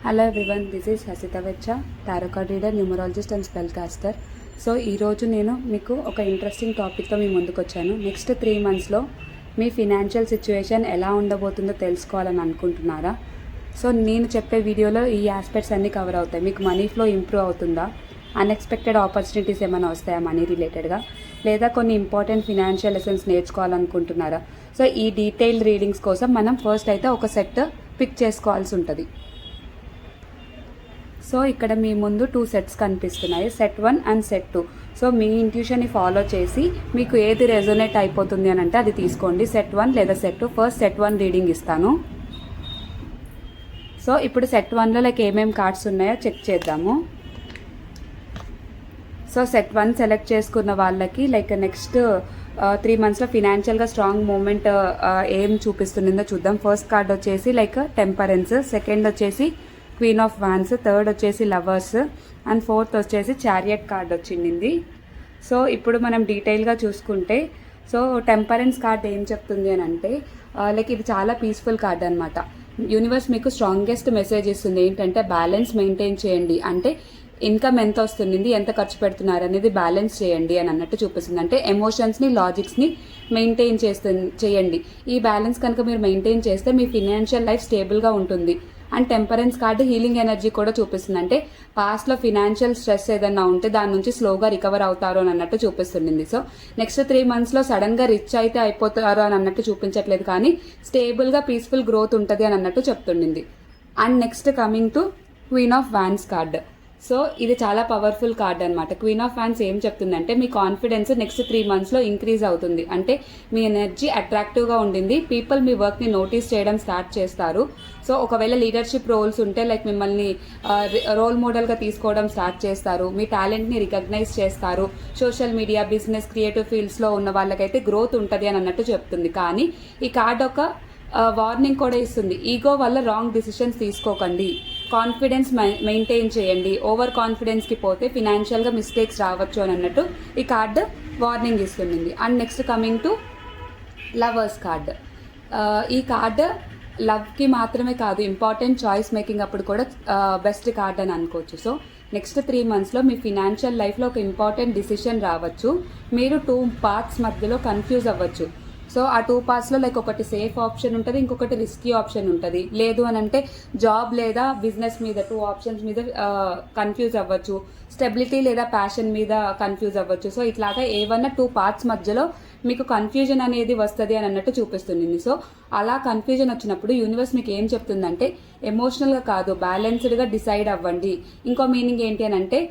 Hello everyone, this is Hasitha Vechha, tarot card reader, numerologist and spell caster. So ఈరోజు నేను మీకు ఒక ఇంట్రెస్టింగ్ టాపిక్తో మీ ముందుకు వచ్చాను. నెక్స్ట్ 3 monthsలో మీ ఫినాన్షియల్ సిచ్యువేషన్ ఎలా ఉండబోతుందో తెలుసుకోవాలని అనుకుంటున్నారా? సో నేను చెప్పే వీడియోలో ఈ ఆస్పెక్ట్స్ అన్నీ కవర్ అవుతాయి. మీకు మనీ ఫ్లో ఇంప్రూవ్ అవుతుందా, అన్ఎక్స్పెక్టెడ్ ఆపర్చునిటీస్ ఏమైనా వస్తాయా మనీ రిలేటెడ్గా, లేదా కొన్ని ఇంపార్టెంట్ ఫినాన్షియల్ లెసన్స్ నేర్చుకోవాలనుకుంటున్నారా? సో ఈ డీటెయిల్ రీడింగ్స్ కోసం మనం ఫస్ట్ అయితే ఒక సెట్ పిక్ చేసుకోవాల్సి ఉంటుంది. సో ఇక్కడ మీ ముందు 2 sets కనిపిస్తున్నాయి, సెట్ 1 అండ్ సెట్ 2. సో మీ ఇంట్యూషన్ని ఫాలో చేసి మీకు ఏది రెజొనేట్ అయిపోతుంది అని అంటే అది తీసుకోండి, సెట్ 1 లేదా సెట్ 2. ఫస్ట్ సెట్ 1 రీడింగ్ ఇస్తాను. సో ఇప్పుడు సెట్ 1లో ఏమేమి కార్డ్స్ ఉన్నాయో చెక్ చేద్దాము. సో సెట్ 1 సెలెక్ట్ చేసుకున్న వాళ్ళకి నెక్స్ట్ 3 monthsలో ఫినాన్షియల్గా స్ట్రాంగ్ మూమెంట్ ఏం చూపిస్తుందో చూద్దాం. ఫస్ట్ కార్డ్ వచ్చేసి టెంపరెన్స్, సెకండ్ వచ్చేసి క్వీన్ ఆఫ్ వాన్స్, థర్డ్ వచ్చేసి లవర్స్ అండ్ ఫోర్త్ వచ్చేసి చారియట్ కార్డ్ వచ్చింది. సో ఇప్పుడు మనం డీటెయిల్గా చూసుకుంటే, సో టెంపరెన్స్ కార్డ్ ఏం చెప్తుంది అని అంటే ఇది చాలా పీస్ఫుల్ కార్డ్ అనమాట. యూనివర్స్ మీకు స్ట్రాంగెస్ట్ మెసేజ్ ఇస్తుంది ఏంటంటే బ్యాలెన్స్ మెయింటైన్ చేయండి. అంటే ఇన్కమ్ ఎంత వస్తుంది, ఎంత ఖర్చు పెడుతున్నారు అనేది బ్యాలెన్స్ చేయండి అని అన్నట్టు చూపిస్తుంది. అంటే ఎమోషన్స్ని, లాజిక్స్ని మెయింటైన్ చేయండి. ఈ బ్యాలెన్స్ కనుక మీరు మెయింటైన్ చేస్తే మీ ఫినాన్షియల్ లైఫ్ స్టేబుల్గా ఉంటుంది. And temperance card healing energy కూడా చూపిస్తుంది. అంటే పాస్ట్లో ఫినాన్షియల్ స్ట్రెస్ ఏదన్నా ఉంటే దాని నుంచి స్లోగా రికవర్ అవుతారు అని అన్నట్టు చూపిస్తుంది. సో నెక్స్ట్ 3 monthsలో సడన్గా రిచ్ అయితే అయిపోతారు అని అన్నట్టు చూపించట్లేదు, కానీ స్టేబుల్గా పీస్ఫుల్ గ్రోత్ ఉంటుంది అని అన్నట్టు చెప్తుండింది. And next coming to queen of wands card. So ఇది చాలా పవర్ఫుల్ కార్డ్ అనమాట. క్వీన్ ఆఫ్ వాన్స్ ఏం చెప్తుందంటే మీ కాన్ఫిడెన్స్ నెక్స్ట్ 3 monthsలో ఇంక్రీజ్ అవుతుంది. అంటే మీ ఎనర్జీ అట్రాక్టివ్గా ఉండింది, పీపుల్ మీ వర్క్ని నోటీస్ చేయడం స్టార్ట్ చేస్తారు. సో ఒకవేళ లీడర్షిప్ రోల్స్ ఉంటే మిమ్మల్ని రోల్ మోడల్గా తీసుకోవడం స్టార్ట్ చేస్తారు. మీ టాలెంట్ని రికగ్నైజ్ చేస్తారు. సోషల్ మీడియా, బిజినెస్, క్రియేటివ్ ఫీల్డ్స్లో ఉన్న వాళ్ళకైతే గ్రోత్ ఉంటుంది అని అన్నట్టు చెప్తుంది. కానీ ఈ కార్డ్ ఒక వార్నింగ్ కూడా ఇస్తుంది. ఈగో వల్ల రాంగ్ డిసిషన్స్ తీసుకోకండి, కాన్ఫిడెన్స్ మెయింటైన్ చేయండి. ఓవర్ కాన్ఫిడెన్స్కి పోతే ఫినాన్షియల్గా మిస్టేక్స్ రావచ్చు అని అన్నట్టు ఈ కార్డు వార్నింగ్ ఇస్తుంది. And next coming to lovers card. ఈ కార్డు లవ్కి మాత్రమే కాదు, ఇంపార్టెంట్ చాయిస్ మేకింగ్ అప్పుడు కూడా బెస్ట్ కార్డ్ అని అనుకోవచ్చు. సో నెక్స్ట్ 3 monthsలో మీ ఫినాన్షియల్ లైఫ్లో ఒక ఇంపార్టెంట్ డిసిషన్ రావచ్చు. మీరు 2 paths మధ్యలో కన్ఫ్యూజ్ అవ్వచ్చు. సో ఆ 2 pathsలో ఒకటి సేఫ్ ఆప్షన్ ఉంటుంది, ఇంకొకటి రిస్కీ ఆప్షన్ ఉంటుంది. లేదు అని అంటే జాబ్ లేదా బిజినెస్ మీద 2 options మీద కన్ఫ్యూజ్ అవ్వచ్చు. స్టెబిలిటీ లేదా ప్యాషన్ మీద కన్ఫ్యూజ్ అవ్వచ్చు. సో ఇట్లాగా ఏవన్నా 2 paths మధ్యలో మీకు కన్ఫ్యూజన్ అనేది వస్తుంది అని అన్నట్టు చూపిస్తుంది. సో అలా కన్ఫ్యూజన్ వచ్చినప్పుడు యూనివర్స్ మీకు ఏం చెప్తుందంటే ఎమోషనల్గా కాదు, బ్యాలెన్స్డ్గా డిసైడ్ అవ్వండి. ఇంకో మీనింగ్ ఏంటి అని అంటే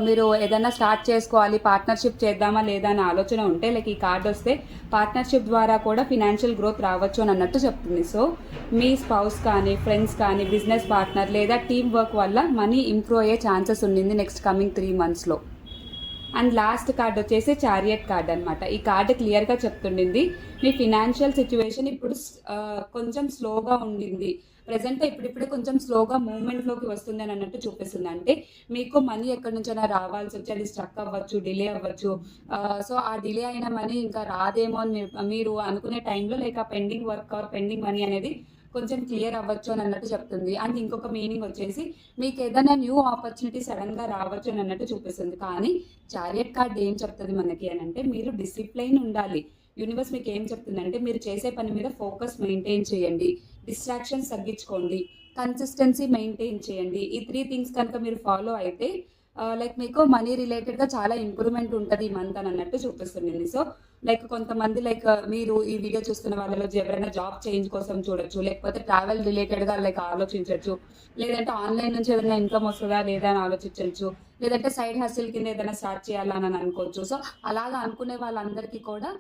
మీరు ఏదైనా స్టార్ట్ చేసుకోవాలి, పార్ట్నర్షిప్ చేద్దామా లేదా అనే ఆలోచన ఉంటే ఈ కార్డ్ వస్తే పార్ట్నర్షిప్ ద్వారా కూడా ఫినాన్షియల్ గ్రోత్ రావచ్చు అని అన్నట్టు చెప్తుంది. సో మీ స్పౌస్ కానీ, ఫ్రెండ్స్ కానీ, బిజినెస్ పార్ట్నర్ లేదా టీమ్ వర్క్ వల్ల మనీ ఇంప్రూవ్ అయ్యే ఛాన్సెస్ ఉండింది నెక్స్ట్ కమింగ్ 3 monthsలో. అండ్ లాస్ట్ కార్డ్ వచ్చేసి చారియట్ కార్డ్ అనమాట. ఈ కార్డు క్లియర్గా చెప్తుండింది మీ ఫినాన్షియల్ సిచ్యువేషన్ ఇప్పుడు కొంచెం స్లోగా ఉండింది, ప్రజెంట్ ఇప్పుడిప్పుడే కొంచెం స్లోగా మూవ్మెంట్లోకి వస్తుంది అని అన్నట్టు చూపిస్తుంది. అంటే మీకు మనీ ఎక్కడి నుంచైనా రావాల్సి వచ్చి అది స్ట్రక్ అవ్వచ్చు, డిలే అవ్వచ్చు. సో ఆ డిలే అయిన మనీ ఇంకా రాదేమో అని మీరు అనుకునే టైంలో pending work or pending money అనేది కొంచెం క్లియర్ అవ్వచ్చు అని అన్నట్టు చెప్తుంది. అండ్ ఇంకొక మీనింగ్ వచ్చేసి మీకు ఏదైనా న్యూ ఆపర్చునిటీ సడన్గా రావచ్చు అని అన్నట్టు చూపిస్తుంది. కానీ చారియట్ కార్డ్ ఏం చెప్తుంది మనకి అని అంటే మీరు డిసిప్లైన్ ఉండాలి. యూనివర్స్ మీకు ఏం చెప్తుందంటే మీరు చేసే పని మీద ఫోకస్ మెయింటైన్ చేయండి, డిస్ట్రాక్షన్స్ తగ్గించుకోండి, కన్సిస్టెన్సీ మెయింటైన్ చేయండి. ఈ 3 things కనుక మీరు ఫాలో అయితే మీకు మనీ రిలేటెడ్గా చాలా ఇంప్రూవ్మెంట్ ఉంటుంది ఈ మంత్ అని అన్నట్టు చూపిస్తుంది. సో కొంతమంది మీరు ఈ వీడియో చూస్తున్న వాళ్ళలో ఎవరైనా జాబ్ చేంజ్ కోసం చూడొచ్చు, లేకపోతే ట్రావెల్ రిలేటెడ్గా ఆలోచించవచ్చు, లేదంటే ఆన్లైన్ నుంచి ఏదైనా ఇన్కమ్ వస్తుందా లేదా అని ఆలోచించవచ్చు, లేదంటే సైడ్ హస్టిల్ కింద ఏదైనా స్టార్ట్ చేయాలని అనుకోవచ్చు. సో అలాగా అనుకునే వాళ్ళందరికీ కూడా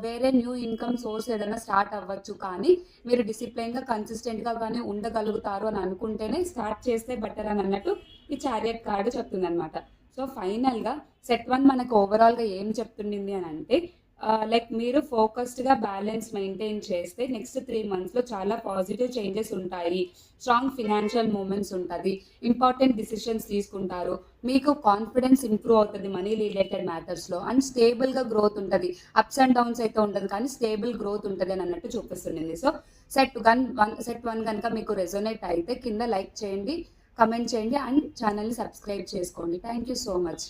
వేరే న్యూ ఇన్కమ్ సోర్స్ ఏదైనా స్టార్ట్ అవ్వచ్చు. కానీ మీరు డిసిప్లైన్గా, కన్సిస్టెంట్గా కానీ ఉండగలుగుతారు అని అనుకుంటేనే స్టార్ట్ చేస్తే బెటర్ అని అన్నట్టు ఈ చారియట్ కార్డు చెప్తుంది అనమాట. సో ఫైనల్గా సెట్ 1 మనకు ఓవరాల్గా ఏం చెప్తుండింది అని అంటే లైక్ మీరు ఫోకస్డ్‌గా బ్యాలెన్స్ మెయింటైన్ చేస్తే నెక్స్ట్ 3 మంత్స్‌లో చాలా పాజిటివ్ చేంజెస్ ఉంటాయి. స్ట్రాంగ్ ఫినాన్షియల్ మూవ్‌మెంట్స్ ఉంటది. ఇంపార్టెంట్ డిసిషన్స్ తీసుకుంటారు. మీకు కాన్ఫిడెన్స్ ఇంప్రూవ్ అవుతది మనీ రిలేటెడ్ మ్యాటర్స్‌లో. అండ్ స్టేబుల్‌గా గ్రోత్ ఉంటది. అప్స్ అండ్ డౌన్స్ అయితే ఉండదు కానీ స్టేబుల్ గ్రోత్ ఉంటది అని అన్నట్టు చూపిస్తుండింది. సో సెట్ 1 గనుక మీకు రెజొనేట్ అయితే కింద లైక్ చేయండి, కామెంట్ చేయండి అండ్ ఛానెల్‌ని సబ్స్క్రైబ్ చేసుకోండి. Thank you so much.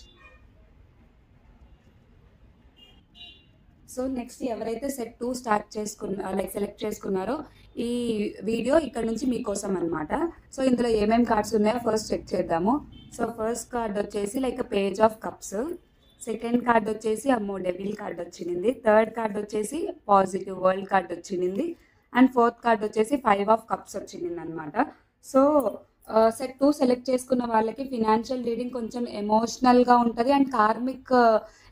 So next ఎవరైతే సెట్ 2 స్టార్ట్ లైక్ సెలెక్ట్ చేసుకున్నారో ఈ వీడియో ఇక్కడ నుంచి మీకోసం అనమాట. సో ఇందులో ఏమేమి కార్డ్స్ ఉన్నాయో ఫస్ట్ చెక్ చేద్దాము. సో ఫస్ట్ కార్డ్ వచ్చేసి like page of cups, second card వచ్చేసి అమ్మో డెవిల్ కార్డ్ వచ్చింది, థర్డ్ కార్డ్ వచ్చేసి పాజిటివ్ వరల్డ్ కార్డ్ వచ్చింది అండ్ ఫోర్త్ కార్డ్ వచ్చేసి 5 ఆఫ్ కప్స్ వచ్చింది అనమాట. సో సెట్ 2 సెలెక్ట్ చేసుకున్న వాళ్ళకి ఫినాన్షియల్ రీడింగ్ కొంచెం ఎమోషనల్గా ఉంటుంది అండ్ కార్మిక్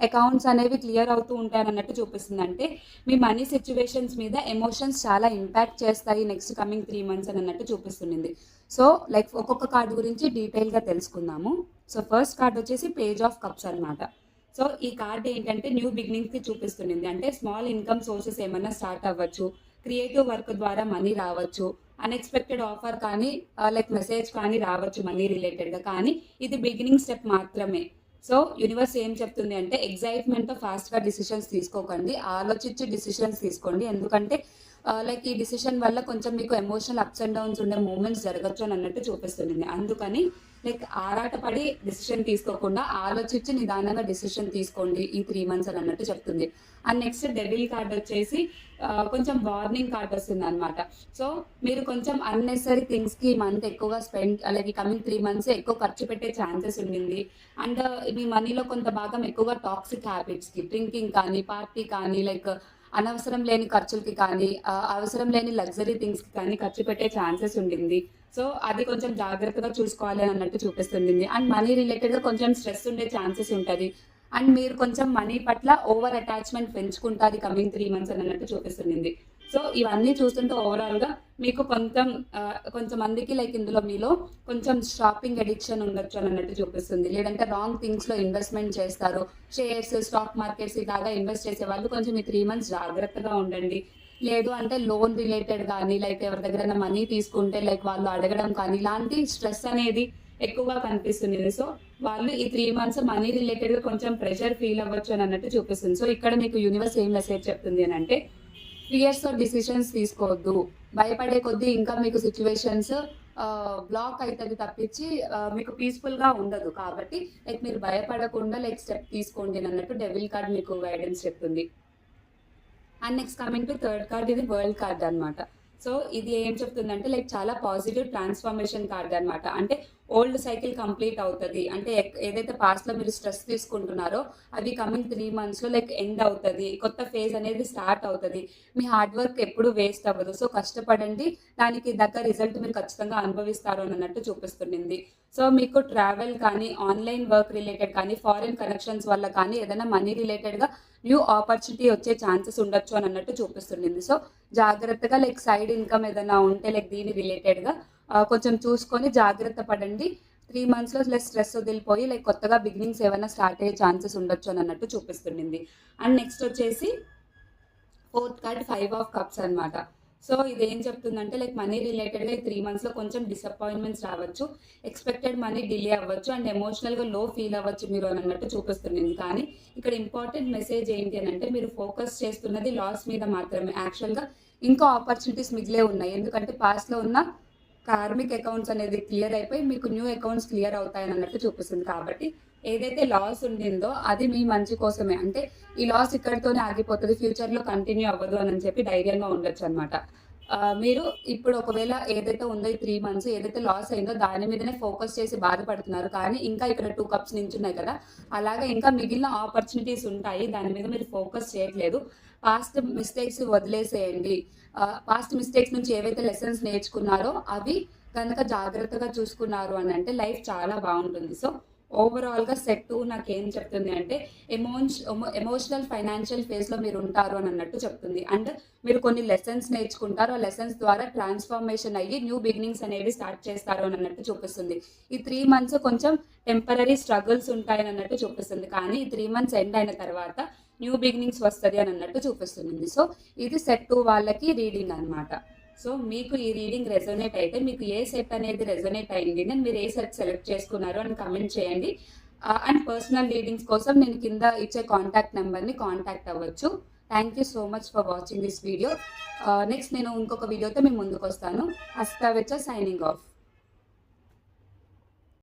అకౌంట్స్ అనేవి క్లియర్ అవుతూ ఉంటాయి అన్నట్టు చూపిస్తుంది. అంటే మీ మనీ సిచ్యువేషన్స్ మీద ఎమోషన్స్ చాలా ఇంపాక్ట్ చేస్తాయి నెక్స్ట్ కమింగ్ 3 మంత్స్ అని అన్నట్టు చూపిస్తుంది. సో లైక్ ఒక్కొక్క కార్డు గురించి డీటెయిల్గా తెలుసుకుందాము. సో ఫస్ట్ కార్డ్ వచ్చేసి పేజ్ ఆఫ్ కప్స్ అనమాట. సో ఈ కార్డ్ ఏంటంటే న్యూ బిగినింగ్స్కి చూపిస్తుంది. అంటే స్మాల్ ఇన్కమ్ సోర్సెస్ ఏమన్నా స్టార్ట్ అవ్వచ్చు, క్రియేటివ్ వర్క్ ద్వారా మనీ రావచ్చు, అన్ఎక్స్పెక్టెడ్ ఆఫర్ కానీ లైక్ మెసేజ్ కానీ రావచ్చు మనీ రిలేటెడ్గా. కానీ ఇది బిగినింగ్ స్టెప్ మాత్రమే. సో యూనివర్స్ ఏం చెప్తుంది అంటే ఎగ్జైట్మెంట్తో ఫాస్ట్గా డిసిషన్స్ తీసుకోకండి, ఆలోచించి డిసిషన్స్ తీసుకోండి. ఎందుకంటే లైక్ ఈ డిసిషన్ వల్ల కొంచెం మీకు ఎమోషనల్ అప్స్ అండ్ డౌన్స్ ఉండే మూమెంట్స్ జరగచ్చు అని అన్నట్టు చూపిస్తుంది. అందుకని లైక్ ఆరాటపడి డిసిషన్ తీసుకోకుండా ఆలోచించి నిదానంగా డిసిషన్ తీసుకోండి ఈ 3 మంత్స్ అని అన్నట్టు చెప్తుంది. అండ్ నెక్స్ట్ డెవిల్ కార్డ్ వచ్చేసి కొంచెం వార్నింగ్ కార్డ్ వస్తుంది అనమాట. సో మీరు కొంచెం అన్నెసరీ థింగ్స్కి ఈ మంత్ ఎక్కువగా స్పెండ్ అలాగే కమింగ్ 3 మంత్స్ ఎక్కువ ఖర్చు పెట్టే ఛాన్సెస్ ఉండింది. అండ్ మీ మనీలో కొంత భాగం ఎక్కువగా టాక్సిక్ హ్యాబిట్స్కి, డ్రింకింగ్ కానీ, పార్టీ కానీ, లైక్ అనవసరం లేని ఖర్చులకి కానీ, అవసరం లేని లగ్జరీ థింగ్స్కి కానీ ఖర్చు పెట్టే ఛాన్సెస్ ఉండింది. సో అది కొంచెం జాగ్రత్తగా చూసుకోవాలి అని అన్నట్టు చూపిస్తుంది. అండ్ మనీ రిలేటెడ్గా కొంచెం స్ట్రెస్ ఉండే ఛాన్సెస్ ఉంటుంది. అండ్ మీరు కొంచెం మనీ పట్ల ఓవర్ అటాచ్మెంట్ పెంచుకుంటారు కమింగ్ 3 మంత్స్ అని అన్నట్టు చూపిస్తుంది. సో ఇవన్నీ చూస్తుంటే ఓవరాల్గా మీకు కొంతమందికి లైక్ ఇందులో మీలో కొంచెం షాపింగ్ అడిక్షన్ ఉండొచ్చు అని అన్నట్టు చూపిస్తుంది. లేదంటే రాంగ్ థింగ్స్లో ఇన్వెస్ట్మెంట్ చేస్తారు, షేర్స్, స్టాక్ మార్కెట్స్ ఇలాగా ఇన్వెస్ట్ చేసే వాళ్ళు కొంచెం ఈ 3 మంత్స్ జాగ్రత్తగా ఉండండి. లేదు అంటే లోన్ రిలేటెడ్ కానీ, లైక్ ఎవరి దగ్గర మనీ తీసుకుంటే లైక్ వాళ్ళు అడగడం కానీ, ఇలాంటి స్ట్రెస్ అనేది ఎక్కువగా కనిపిస్తుంది. సో వాళ్ళు ఈ 3 మంత్స్ మనీ రిలేటెడ్గా కొంచెం ప్రెషర్ ఫీల్ అవ్వచ్చు అని అన్నట్టు చూపిస్తుంది. సో ఇక్కడ మీకు యూనివర్స్ ఏం మెసేజ్ చెప్తుంది అని అంటే ఫియర్స్తో డిసిషన్స్ తీసుకోవద్దు, భయపడే కొద్దీ ఇంకా మీకు సిచ్యువేషన్స్ బ్లాక్ అవుతుంది తప్పించి మీకు పీస్ఫుల్గా ఉండదు. కాబట్టి లైక్ మీరు భయపడకుండా లైక్ స్టెప్ తీసుకోండి అన్నట్టు డెవిల్ కార్డ్ మీకు గైడెన్స్ చెప్తుంది. And next coming to third card, ఇది వరల్డ్ కార్డ్ అనమాట. సో ఇది ఏం చెప్తుందంటే లైక్ చాలా పాజిటివ్ ట్రాన్స్ఫర్మేషన్ కార్డ్ అనమాట. అంటే ఓల్డ్ సైకిల్ కంప్లీట్ అవుతుంది. అంటే ఏదైతే పాస్ట్లో మీరు స్ట్రెస్ తీసుకుంటున్నారో అవి కమింగ్ 3 మంత్స్లో లైక్ ఎండ్ అవుతుంది, కొత్త ఫేజ్ అనేది స్టార్ట్ అవుతుంది. మీ హార్డ్ వర్క్ ఎప్పుడు వేస్ట్ అవ్వదు. సో కష్టపడండి, దానికి దగ్గర రిజల్ట్ మీరు ఖచ్చితంగా అనుభవిస్తారు అని అన్నట్టు చూపిస్తుంది. సో మీకు ట్రావెల్ కానీ, ఆన్లైన్ వర్క్ రిలేటెడ్ కానీ, ఫారిన్ కనెక్షన్స్ వల్ల కానీ ఏదైనా మనీ రిలేటెడ్గా న్యూ ఆపర్చునిటీ వచ్చే ఛాన్సెస్ ఉండొచ్చు అని అన్నట్టు చూపిస్తుంది. సో జాగ్రత్తగా లైక్ సైడ్ ఇన్కమ్ ఏదైనా ఉంటే లైక్ దీని రిలేటెడ్గా కొంచెం చూసుకొని జాగ్రత్త పడండి. 3 మంత్స్లో లైక్ స్ట్రెస్ వదిలిపోయి లైక్ కొత్తగా బిగినింగ్స్ ఏమైనా స్టార్ట్ అయ్యే ఛాన్సెస్ ఉండొచ్చు అని అన్నట్టు చూపిస్తుంది. అండ్ నెక్స్ట్ వచ్చేసి ఫోర్త్ కార్డ్ 5 ఆఫ్ కప్స్ అనమాట. సో ఇది ఏం చెప్తుందంటే లైక్ మనీ రిలేటెడ్గా ఈ 3 మంత్స్లో కొంచెం డిసప్పాయింట్మెంట్స్ రావచ్చు, ఎక్స్పెక్టెడ్ మనీ డిలే అవ్వచ్చు అండ్ ఎమోషనల్గా లో ఫీల్ అవ్వచ్చు మీరు అని అన్నట్టు చూపిస్తుంది. కానీ ఇక్కడ ఇంపార్టెంట్ మెసేజ్ ఏంటి అని అంటే మీరు ఫోకస్ చేస్తున్నది లాస్ మీద మాత్రమే. యాక్చువల్గా ఇంకా ఆపర్చునిటీస్ మిగిలే ఉన్నాయి. ఎందుకంటే పాస్ట్లో ఉన్న కార్మిక్ అకౌంట్స్ అనేది క్లియర్ అయిపోయి మీకు న్యూ అకౌంట్స్ క్లియర్ అవుతాయని అన్నట్టు చూపిస్తుంది. కాబట్టి ఏదైతే లాస్ ఉండిందో అది మీ మంచి కోసమే. అంటే ఈ లాస్ ఇక్కడితోనే ఆగిపోతుంది, ఫ్యూచర్లో కంటిన్యూ అవ్వదు అని చెప్పి ధైర్యంగా ఉండొచ్చు అనమాట. మీరు ఇప్పుడు ఒకవేళ ఏదైతే ఉందో ఈ 3 మంత్స్ ఏదైతే లాస్ అయిందో దాని మీదనే ఫోకస్ చేసి బాధపడుతున్నారు. కానీ ఇంకా ఇక్కడ 2 కప్స్ నించున్నాయి కదా, అలాగే ఇంకా మిగిలిన ఆపర్చునిటీస్ ఉంటాయి, దాని మీద మీరు ఫోకస్ చేయట్లేదు. పాస్ట్ మిస్టేక్స్ వదిలేసేయండి. పాస్ట్ మిస్టేక్స్ నుంచి ఏవైతే లెసన్స్ నేర్చుకున్నారో అవి కనుక జాగ్రత్తగా చూసుకున్నారు అని అంటే లైఫ్ చాలా బాగుంటుంది. సో ఓవరాల్గా సెట్ 2 నాకేం చెప్తుంది అంటే ఎమోషనల్ ఫైనాన్షియల్ ఫేజ్లో మీరు ఉంటారు అని అన్నట్టు చెప్తుంది. అండ్ మీరు కొన్ని లెసన్స్ నేర్చుకుంటారు, ఆ లెసన్స్ ద్వారా ట్రాన్స్ఫర్మేషన్ అయ్యి న్యూ బిగినింగ్స్ అనేవి స్టార్ట్ చేస్తారు అని అన్నట్టు చూపిస్తుంది. ఈ 3 మంత్స్ కొంచెం టెంపరీ స్ట్రగుల్స్ ఉంటాయని అన్నట్టు చూపిస్తుంది. కానీ ఈ 3 మంత్స్ ఎండ్ అయిన తర్వాత న్యూ బిగినింగ్స్ వస్తుంది అని అన్నట్టు చూపిస్తుంది. సో ఇది సెట్ 2 వాళ్ళకి రీడింగ్ అనమాట. సో మీకు ఈ రీడింగ్ రెజొనేట్ అయితే మీకు ఏ సెట్ అనేది రెజొనేట్ అయింది అండ్ మీరు ఏ సెట్ సెలెక్ట్ చేసుకున్నారు అని కమెంట్ చేయండి. అండ్ పర్సనల్ రీడింగ్స్ కోసం నేను కింద ఇచ్చే కాంటాక్ట్ నెంబర్ని కాంటాక్ట్ అవ్వచ్చు. Thank you so much for watching this video. Next నేను ఇంకొక వీడియోతో మేము ముందుకు వస్తాను. Hasta వెచ్చ signing off.